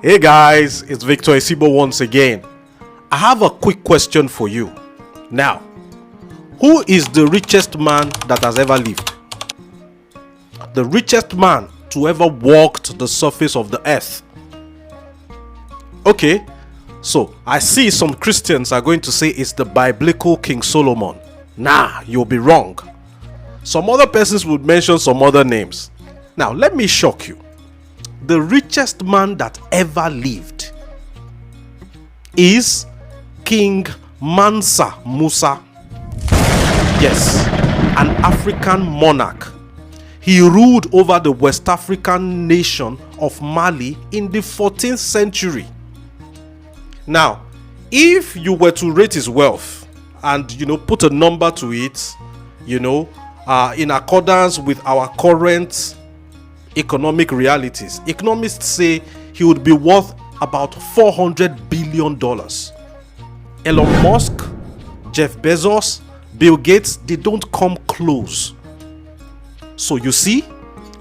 Hey guys, it's Victor Isibo once again. I have a quick question for you. Now, who is the richest man that has ever lived? The richest man to ever walked the surface of the earth. Okay, so I see some Christians are going to say it's the biblical King Solomon. Nah, you'll be wrong. Some other persons would mention some other names. Now, let me shock you. The richest man that ever lived is King MANSA MUSA. Yes, an African monarch. He ruled over the West African nation of Mali in the 14th century. Now, if you were to rate his wealth and put a number to it, in accordance with our current economic realities, economists say he would be worth about $400 billion. Elon Musk, Jeff Bezos, Bill Gates, they don't come close. So you see,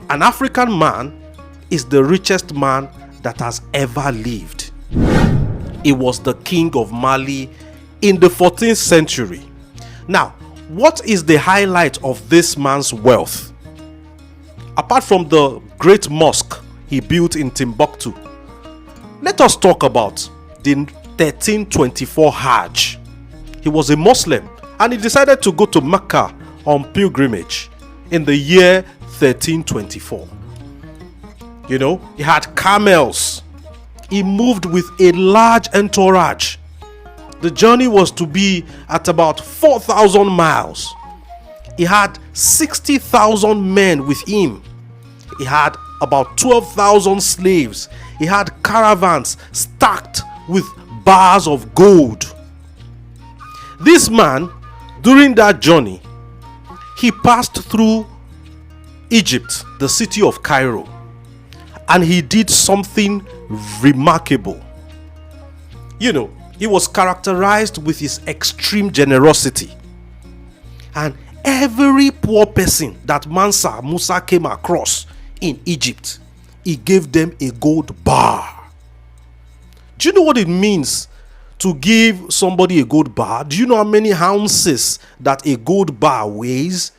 an African man is the richest man that has ever lived. He was the king of Mali in the 14th century. Now, what is the highlight of this man's wealth? Apart from the great mosque he built in Timbuktu, let us talk about the 1324 Hajj. He was a Muslim and he decided to go to Mecca on pilgrimage in the year 1324. He had camels. He moved with a large entourage. The journey was to be at about 4,000 miles. He had 60,000 men with him. He had about 12,000 slaves. He had caravans stacked with bars of gold. This man, during that journey, he passed through Egypt, the city of Cairo, and he did something remarkable. He was characterized with his extreme generosity. And every poor person that Mansa Musa came across in Egypt, he gave them a gold bar. Do you know what it means to give somebody a gold bar? Do you know how many ounces that a gold bar weighs?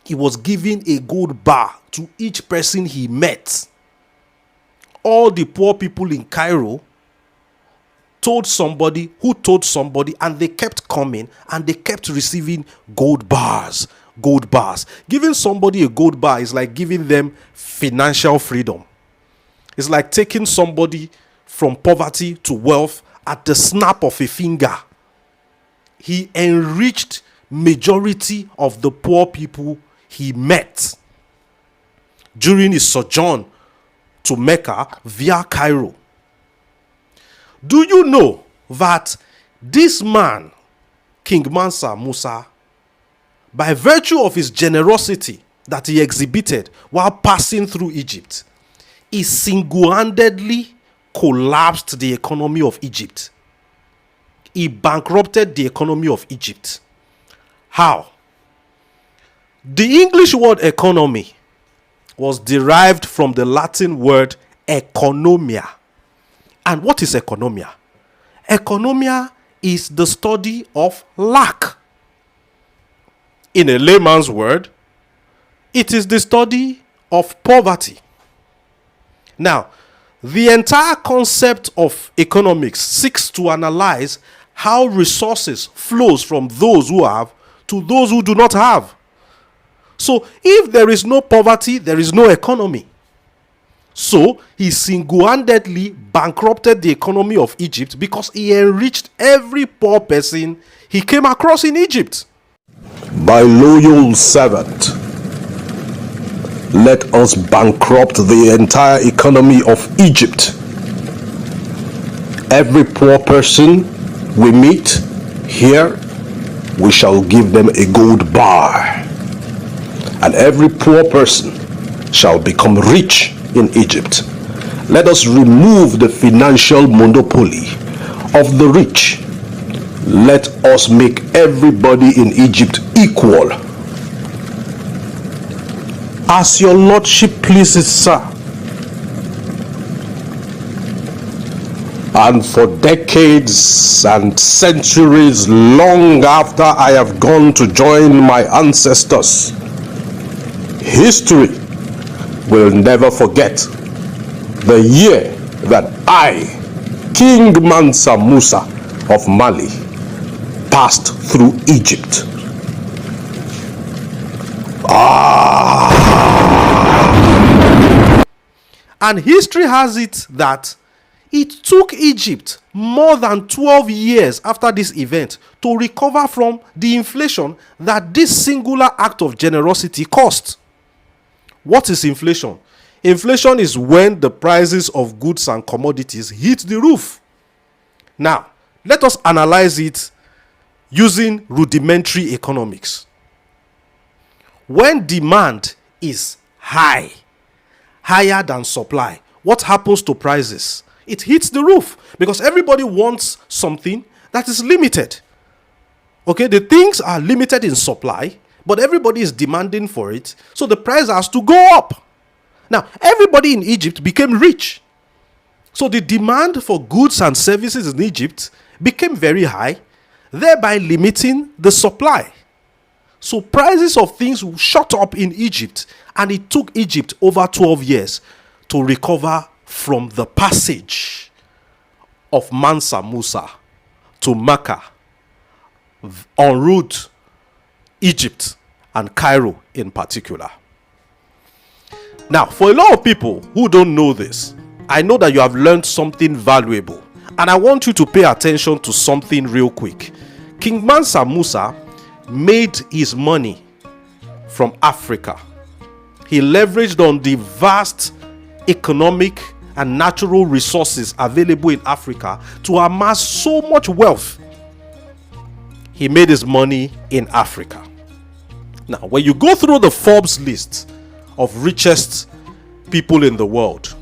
He was giving a gold bar to each person he met. All the poor people in Cairo told somebody who told somebody, and they kept coming and they kept receiving gold bars. Gold bars. Giving somebody a gold bar is like giving them financial freedom. It's like taking somebody from poverty to wealth at the snap of a finger. He enriched majority of the poor people he met during his sojourn to Mecca via Cairo. Do you know that this man, King Mansa Musa, by virtue of his generosity that he exhibited while passing through Egypt, he single-handedly collapsed the economy of Egypt. He bankrupted the economy of Egypt. How? The English word economy was derived from the Latin word economia. And what is economia? Economia is the study of lack. In a layman's word, it is the study of poverty. Now, the entire concept of economics seeks to analyze how resources flows from those who have to those who do not have. So, if there is no poverty, there is no economy. So, he single-handedly bankrupted the economy of Egypt because he enriched every poor person he came across in Egypt. My loyal servant, let us bankrupt the entire economy of Egypt. Every poor person we meet here, we shall give them a gold bar. And every poor person shall become rich in Egypt. Let us remove the financial monopoly of the rich. Let us make everybody in Egypt equal. As your lordship pleases, sir. And for decades and centuries long after I have gone to join my ancestors, history will never forget the year that I, King Mansa Musa of Mali, passed through Egypt. And history has it that it took Egypt more than 12 years after this event to recover from the inflation that this singular act of generosity caused. What is inflation? Inflation is when the prices of goods and commodities hit the roof. Now, let us analyze it using rudimentary economics. When demand is high, higher than supply, what happens to prices? It hits the roof because everybody wants something that is limited. Okay, the things are limited in supply, but everybody is demanding for it, so the price has to go up. Now, everybody in Egypt became rich. So the demand for goods and services in Egypt became very high, thereby limiting the supply. So prices of things shot up in Egypt, and it took Egypt over 12 years to recover from the passage of Mansa Musa to Mecca, en route Egypt and Cairo in particular. Now, for a lot of people who don't know this, I know that you have learned something valuable, and I want you to pay attention to something real quick. King Mansa Musa made his money from Africa. He leveraged on the vast economic and natural resources available in Africa to amass so much wealth. He made his money in Africa. Now, when you go through the Forbes list of richest people in the world,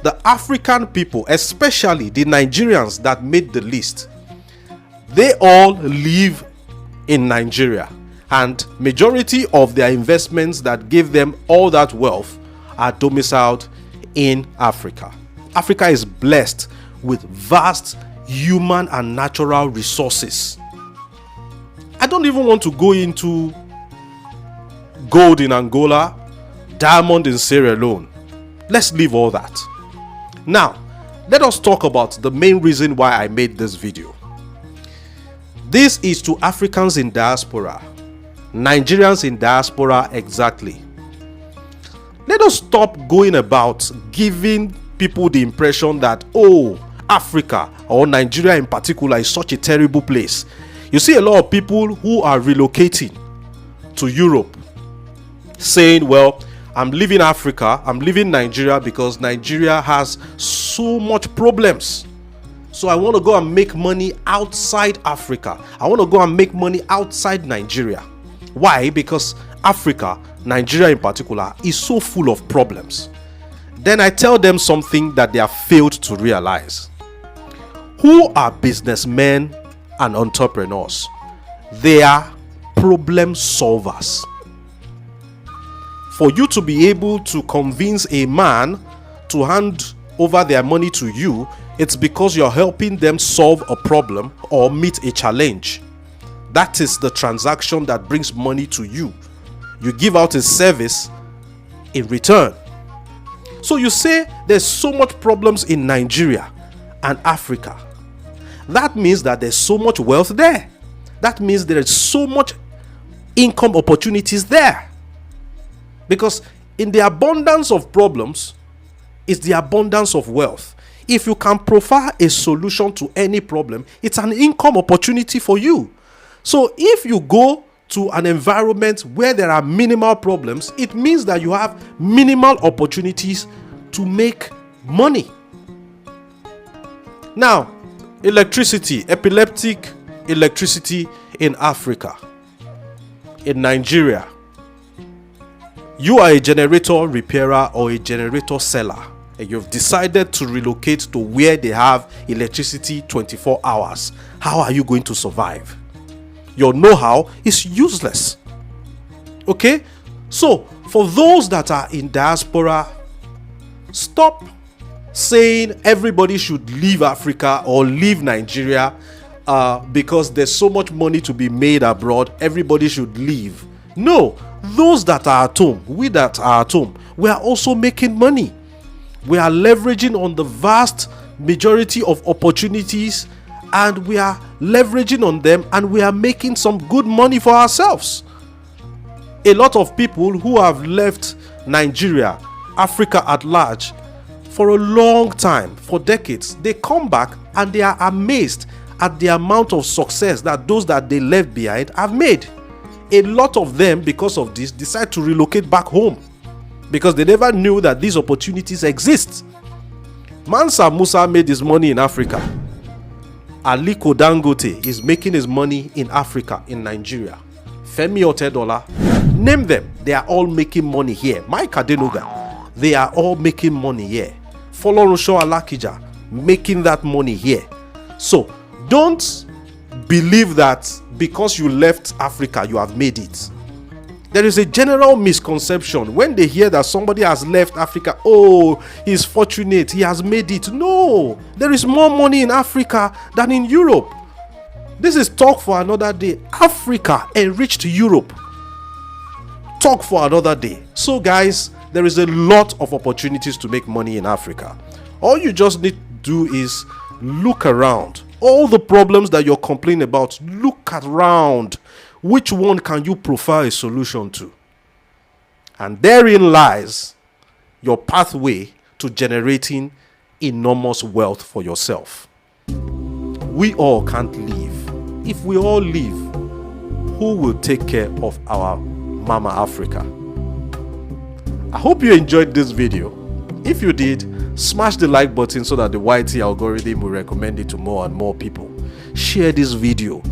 the African people, especially the Nigerians that made the list, they all live in Nigeria, and majority of their investments that gave them all that wealth are domiciled in Africa. Africa is blessed with vast human and natural resources. I don't even want to go into gold in Angola, diamond in Sierra Leone. Let's leave all that. Now, let us talk about the main reason why I made this video. This is to Africans in diaspora, Nigerians in diaspora exactly. Let us stop going about giving people the impression that, oh, Africa or Nigeria in particular is such a terrible place. You see a lot of people who are relocating to Europe saying, well, I'm leaving Africa, I'm leaving Nigeria because Nigeria has so much problems. So I want to go and make money outside Africa. I want to go and make money outside Nigeria. Why? Because Africa, Nigeria in particular, is so full of problems. Then I tell them something that they have failed to realize. Who are businessmen and entrepreneurs? They are problem solvers. For you to be able to convince a man to hand over their money to you, it's because you're helping them solve a problem or meet a challenge. That is the transaction that brings money to you. You give out a service in return. So you say there's so much problems in Nigeria and Africa. That means that there's so much wealth there. That means there is so much income opportunities there. Because in the abundance of problems is the abundance of wealth. If you can provide a solution to any problem, it's an income opportunity for you. So if you go to an environment where there are minimal problems, it means that you have minimal opportunities to make money. Now, electricity, epileptic electricity in Africa, in Nigeria. You are a generator repairer or a generator seller, and you've decided to relocate to where they have electricity 24 hours. How are you going to survive? Your know-how is useless. Okay? So, for those that are in diaspora, stop saying everybody should leave Africa or leave Nigeria because there's so much money to be made abroad, everybody should leave. No, those that are at home, we that are at home, we are also making money. We are leveraging on the vast majority of opportunities, and we are leveraging on them, and we are making some good money for ourselves. A lot of people who have left Nigeria, Africa at large, for a long time, for decades, they come back and they are amazed at the amount of success that those that they left behind have made. A lot of them, because of this, decide to relocate back home because they never knew that these opportunities exist. MANSA MUSA made his money in Africa. Aliko Dangote is making his money in Africa, in Nigeria. Femi Otedola, name them, they are all making money here. Mike Adenoga, they are all making money here. Folorunso Alakija, making that money here. So don't believe that because you left Africa you have made it. There is a general misconception when they hear that somebody has left Africa. Oh, he's fortunate, he has made it. No, there is more money in Africa than in Europe. This is talk for another day. Africa enriched Europe. Talk for another day. So guys, there is a lot of opportunities to make money in Africa. All you just need to do is look around. All the problems that you're complaining about, look around. Which one can you profile a solution to? And therein lies your pathway to generating enormous wealth for yourself. We all can't live. If we all live, who will take care of our Mama Africa? I hope you enjoyed this video. If you did, smash the like button so that the YT algorithm will recommend it to more and more people. Share this video.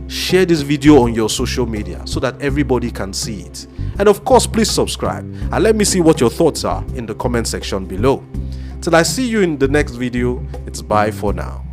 Share this video on your social media so that everybody can see it. And of course, please subscribe and let me see what your thoughts are in the comment section below. Till I see you in the next video, it's bye for now.